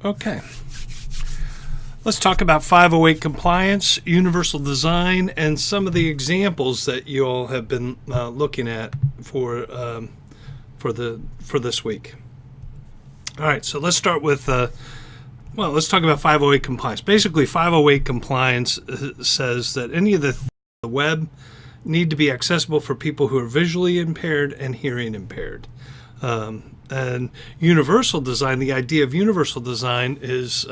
Okay. Let's talk about 508 compliance, universal design, and some of the examples that you all have been looking at for this week. All right, so let's start with let's talk about 508 compliance. Basically, 508 compliance says that any of the web need to be accessible for people who are visually impaired and hearing impaired. And universal design, the idea of universal design is,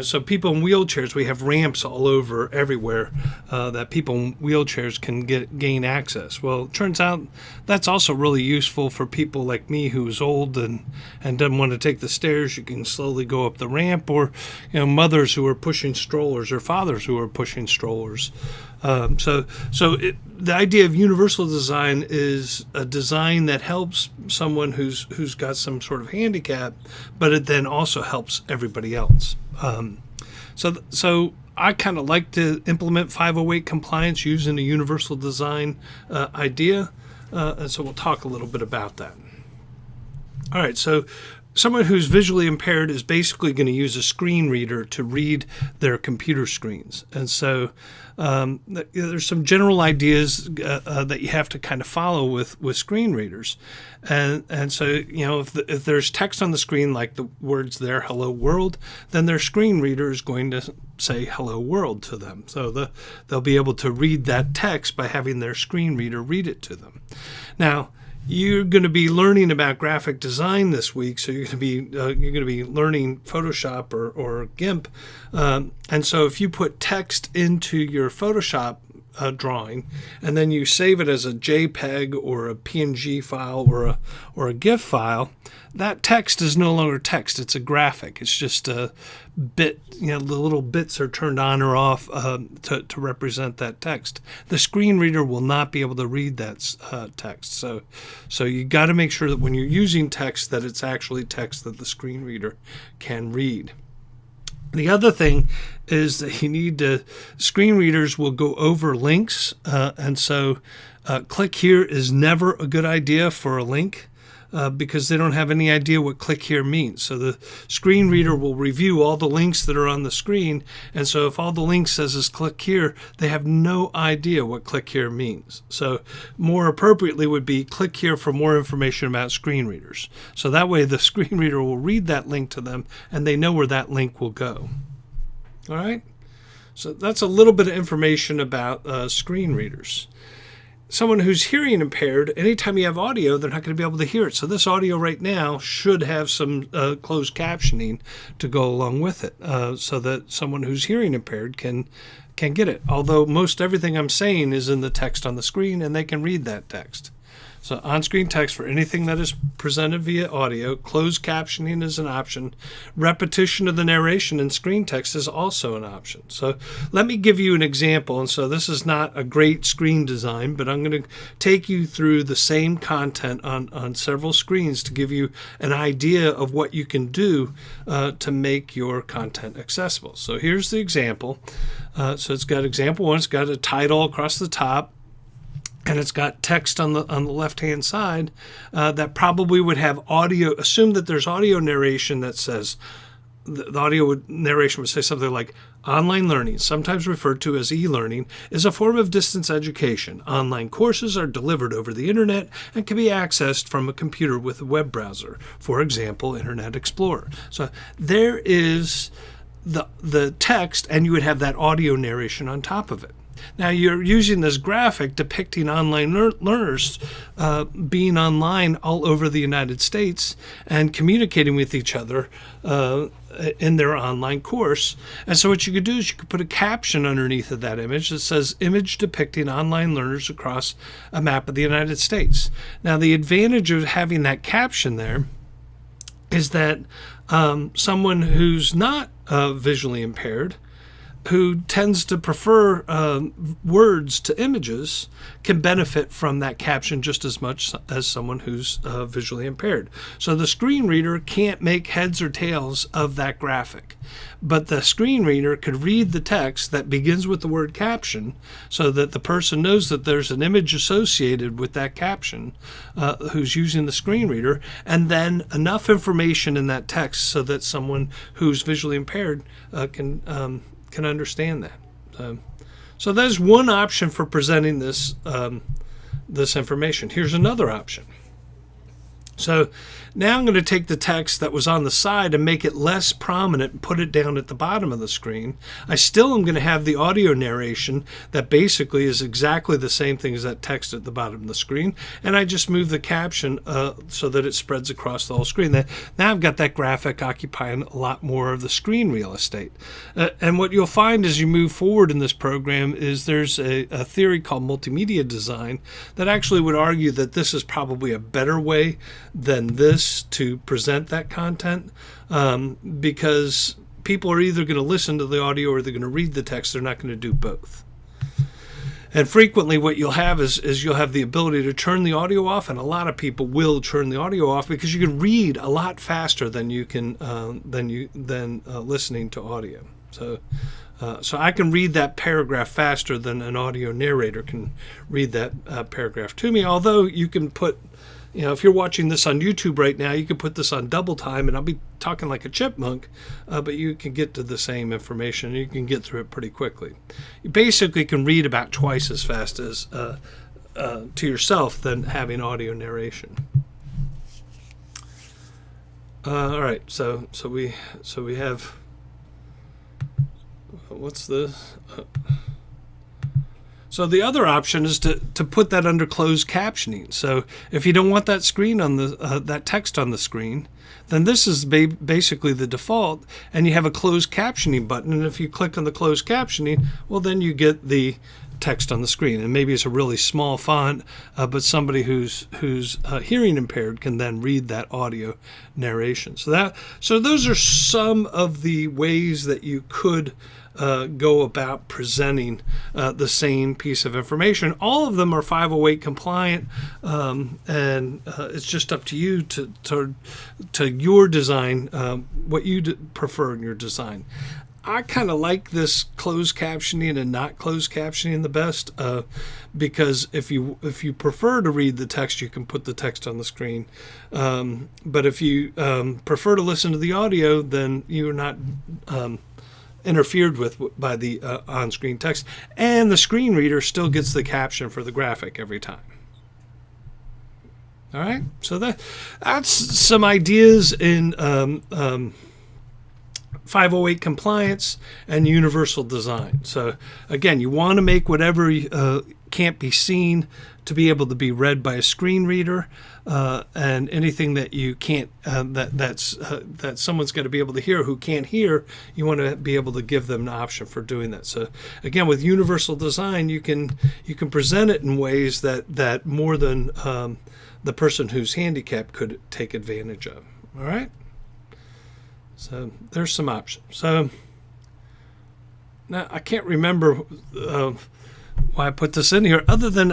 so people in wheelchairs, we have ramps all over everywhere that people in wheelchairs can gain access. Well, it turns out that's also really useful for people like me who's old and doesn't want to take the stairs. You can slowly go up the ramp, or mothers who are pushing strollers or fathers who are pushing strollers. The idea of universal design is a design that helps someone who's got some sort of handicap, but it then also helps everybody else. So I kind of like to implement 508 compliance using a universal design idea, and so we'll talk a little bit about that. All right, so someone who's visually impaired is basically going to use a screen reader to read their computer screens. And so there's some general ideas that you have to kind of follow with screen readers. And so, if there's text on the screen, like the words there, hello world, then their screen reader is going to say hello world to them. So they'll be able to read that text by having their screen reader read it to them. Now, you're going to be learning about graphic design this week, so you're going to be learning Photoshop or GIMP, and so if you put text into your Photoshop drawing, and then you save it as a JPEG or a PNG file or a GIF file, that text is no longer text; it's a graphic. It's just a bit. The little bits are turned on or off to represent that text. The screen reader will not be able to read that text. So you got to make sure that when you're using text, that it's actually text that the screen reader can read. The other thing is that you need to, screen readers will go over links, and so click here is never a good idea for a link because they don't have any idea what click here means. So the screen reader will review all the links that are on the screen, and so if all the link says is click here, they have no idea what click here means. So more appropriately would be click here for more information about screen readers. So that way the screen reader will read that link to them and they know where that link will go. All right? So that's a little bit of information about screen readers. Someone who's hearing impaired, anytime you have audio, they're not going to be able to hear it. So this audio right now should have some closed captioning to go along with it, so that someone who's hearing impaired can get it. Although most everything I'm saying is in the text on the screen, and they can read that text. So on-screen text for anything that is presented via audio, closed captioning is an option. Repetition of the narration in screen text is also an option. So let me give you an example. And so this is not a great screen design, but I'm going to take you through the same content on several screens to give you an idea of what you can do to make your content accessible. So here's the example. So it's got example one. It's got a title across the top, and it's got text on the left-hand side that probably would have audio. Assume that there's audio narration that says, the audio narration would say something like, online learning, sometimes referred to as e-learning, is a form of distance education. Online courses are delivered over the internet and can be accessed from a computer with a web browser, for example, Internet Explorer. So there is the text, and you would have that audio narration on top of it. Now you're using this graphic depicting online learners being online all over the United States and communicating with each other in their online course. And so what you could do is you could put a caption underneath of that image that says, image depicting online learners across a map of the United States. Now the advantage of having that caption there is that someone who's not visually impaired who tends to prefer words to images can benefit from that caption just as much as someone who's visually impaired. So the screen reader can't make heads or tails of that graphic, but the screen reader could read the text that begins with the word caption so that the person knows that there's an image associated with that caption who's using the screen reader, and then enough information in that text so that someone who's visually impaired can understand that. So there's one option for presenting this this information. Here's another option. So now I'm going to take the text that was on the side and make it less prominent and put it down at the bottom of the screen. I still am going to have the audio narration that basically is exactly the same thing as that text at the bottom of the screen, and I just move the caption so that it spreads across the whole screen. Now I've got that graphic occupying a lot more of the screen real estate. And what you'll find as you move forward in this program is there's a theory called multimedia design that actually would argue that this is probably a better way than this to present that content, because people are either going to listen to the audio or they're going to read the text. They're not going to do both. And frequently what you'll have is you'll have the ability to turn the audio off, and a lot of people will turn the audio off because you can read a lot faster than you can listening to audio. So I can read that paragraph faster than an audio narrator can read that paragraph to me. Although you can put, if you're watching this on YouTube right now, you can put this on double time and I'll be talking like a chipmunk, but you can get to the same information. You can get through it pretty quickly. You basically can read about twice as fast as to yourself than having audio narration. All right, so we have, what's this? So the other option is to put that under closed captioning. So if you don't want that screen on the that text on the screen, then this is basically the default, and you have a closed captioning button. And if you click on the closed captioning, well, then you get the text on the screen, and maybe it's a really small font, but somebody who's hearing impaired can then read that audio narration. So those are some of the ways that you could go about presenting the same piece of information. All of them are 508 compliant, and it's just up to you to your design, what you prefer in your design. I kind of like this closed captioning and not closed captioning the best, because if you prefer to read the text, you can put the text on the screen. But if you prefer to listen to the audio, then you're not interfered with by the on-screen text, and the screen reader still gets the caption for the graphic every time. All right, so that's some ideas in 508 compliance and universal design. So again, you want to make whatever can't be seen to be able to be read by a screen reader, and anything that you can't that someone's got to be able to hear who can't hear, you want to be able to give them an option for doing that. So again, with universal design, you can present it in ways that more than the person who's handicapped could take advantage of. All right. So there's some options. So now I can't remember why I put this in here, other than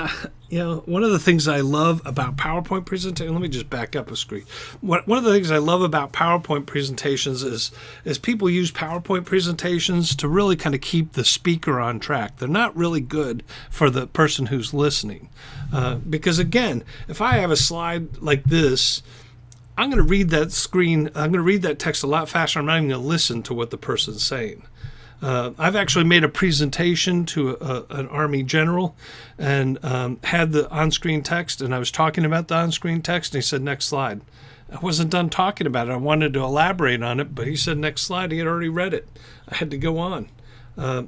one of the things I love about PowerPoint presentation. Let me just back up a screen. One of the things I love about PowerPoint presentations is people use PowerPoint presentations to really kind of keep the speaker on track. They're not really good for the person who's listening, because again, if I have a slide like this, I'm going to read that screen. I'm going to read that text a lot faster. I'm not even going to listen to what the person's saying. I've actually made a presentation to an Army general and had the on-screen text, and I was talking about the on-screen text, and he said, "Next slide." I wasn't done talking about it. I wanted to elaborate on it, but he said, "Next slide." He had already read it. I had to go on.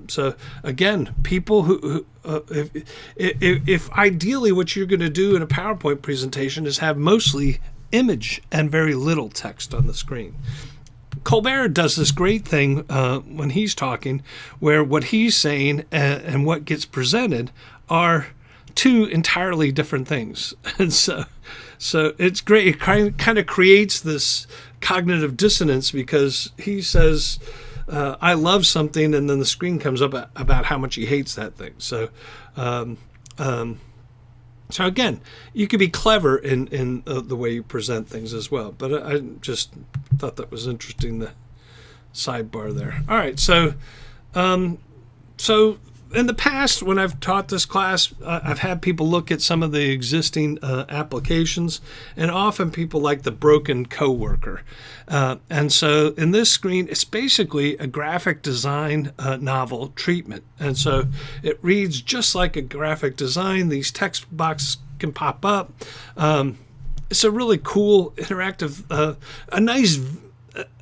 So again, people who if ideally what you're going to do in a PowerPoint presentation is have mostly image and very little text on the screen. Colbert does this great thing when he's talking, where what he's saying and what gets presented are two entirely different things. And so it's great. It kind of creates this cognitive dissonance, because he says I love something, and then the screen comes up about how much he hates that thing. So so again, you could be clever in the way you present things as well. But I just thought that was interesting, the sidebar there. All right, so so in the past, when I've taught this class, I've had people look at some of the existing applications, and often people like the broken coworker. And so in this screen, it's basically a graphic design novel treatment. And so it reads just like a graphic design. These text boxes can pop up. It's a really cool, interactive,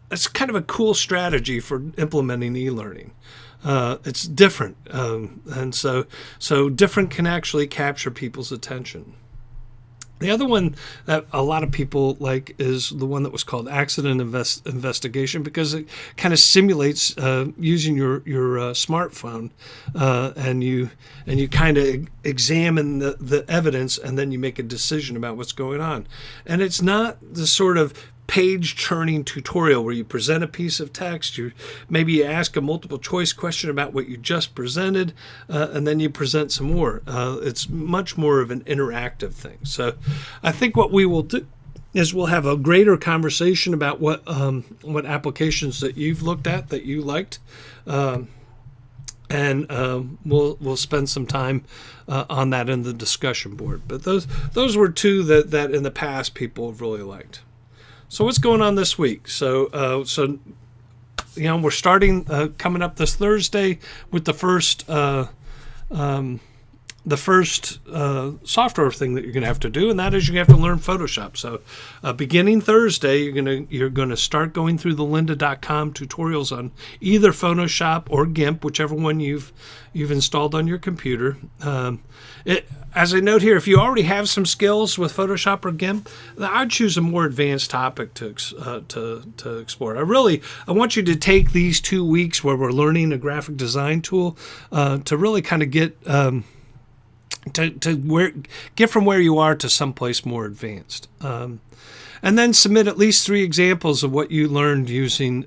it's kind of a cool strategy for implementing e-learning. It's different, and so different can actually capture people's attention. The other one that a lot of people like is the one that was called Accident Investigation, because it kind of simulates using your smartphone, and you kind of examine the evidence, and then you make a decision about what's going on. And it's not the sort of page churning tutorial where you present a piece of text, maybe you ask a multiple choice question about what you just presented, and then you present some more. It's much more of an interactive thing. So I think what we will do is we'll have a greater conversation about what applications that you've looked at that you liked, and we'll spend some time on that in the discussion board. But those were two that in the past people have really liked. So what's going on this week? So we're starting coming up this Thursday with the first software thing that you're going to have to do, and that is you have to learn Photoshop. So beginning Thursday, you're going to start going through the lynda.com tutorials on either Photoshop or GIMP, whichever one you've installed on your computer. As I note here, if you already have some skills with Photoshop or GIMP, I'd choose a more advanced topic to explore. I want you to take these 2 weeks where we're learning a graphic design tool to really kind of get get from where you are to someplace more advanced. And then submit at least 3 examples of what you learned using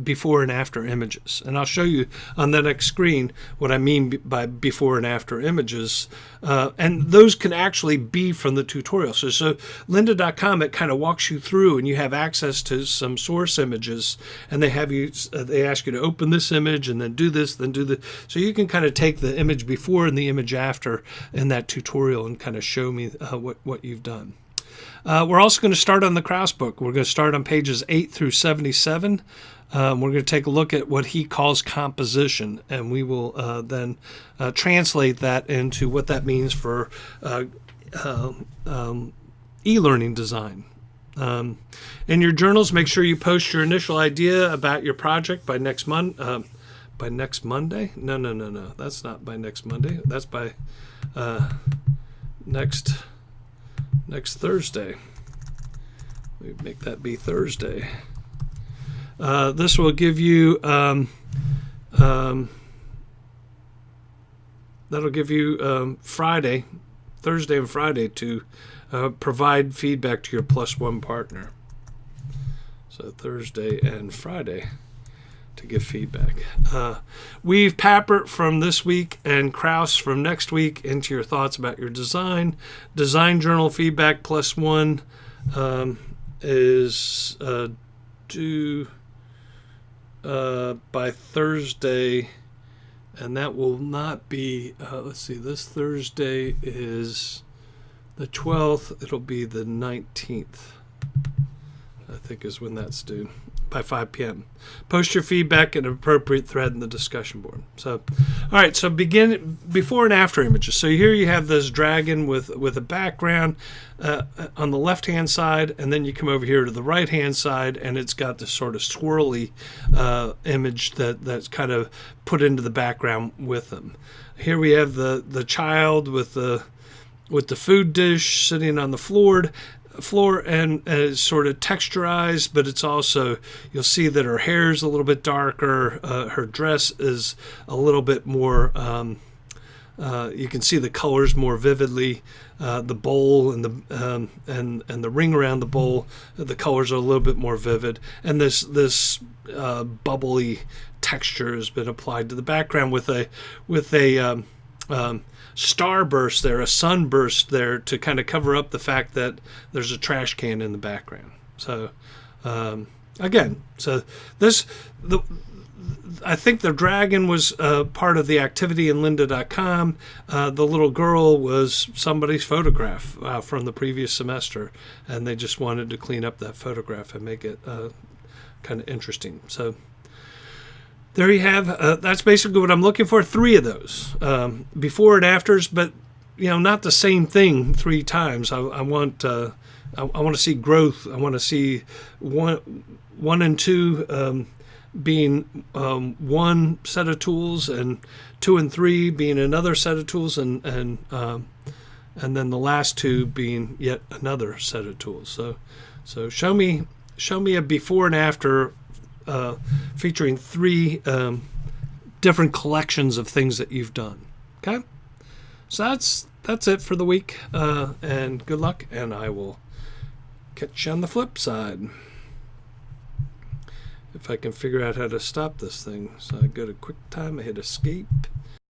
before and after images. And I'll show you on the next screen what I mean by before and after images. And those can actually be from the tutorial. So lynda.com, it kind of walks you through, and you have access to some source images, and they ask you to open this image and then do this, then do the. So you can kind of take the image before and the image after in that tutorial and kind of show me what you've done. We're also going to start on the Krause book. We're going to start on pages 8 through 77. We're going to take a look at what he calls composition, and we will then translate that into what that means for e-learning design. In your journals, make sure you post your initial idea about your project by next month. By next Monday? No. That's not by next Monday. That's by next Thursday. We make that be Thursday. This will give you that'll give you Thursday and Friday to provide feedback to your +1 partner. So Thursday and Friday to give feedback. Weave Papert from this week and Krause from next week into your thoughts about your design. Design journal feedback +1 is due by Thursday, and that will not be, let's see, this Thursday is the 12th. It'll be the 19th, I think is when that's due, by 5 p.m. Post your feedback in an appropriate thread in the discussion board. So, all right, so begin before and after images. So here you have this dragon with a background on the left-hand side, and then you come over here to the right-hand side, and it's got this sort of swirly image that's kind of put into the background with them. Here we have the child with the food dish sitting on the floor, and it's sort of texturized, but it's also, you'll see that her hair is a little bit darker, her dress is a little bit more, you can see the colors more vividly, the bowl and the ring around the bowl, the colors are a little bit more vivid, and this bubbly texture has been applied to the background with a starburst there, a sunburst there, to kind of cover up the fact that there's a trash can in the background. So again, so I think the dragon was part of the activity in lynda.com. The little girl was somebody's photograph from the previous semester, and they just wanted to clean up that photograph and make it kind of interesting. So there you have. That's basically what I'm looking for. 3 of those, before and afters, but not the same thing 3 times. I want to see growth. I want to see one and 2 being one set of tools, and 2 and 3 being another set of tools, and then the last 2 being yet another set of tools. So show me a before and after featuring 3 different collections of things that you've done. Okay, so that's it for the week, and good luck, and I will catch you on the flip side. If I can figure out how to stop this thing. So I go to QuickTime, I hit escape,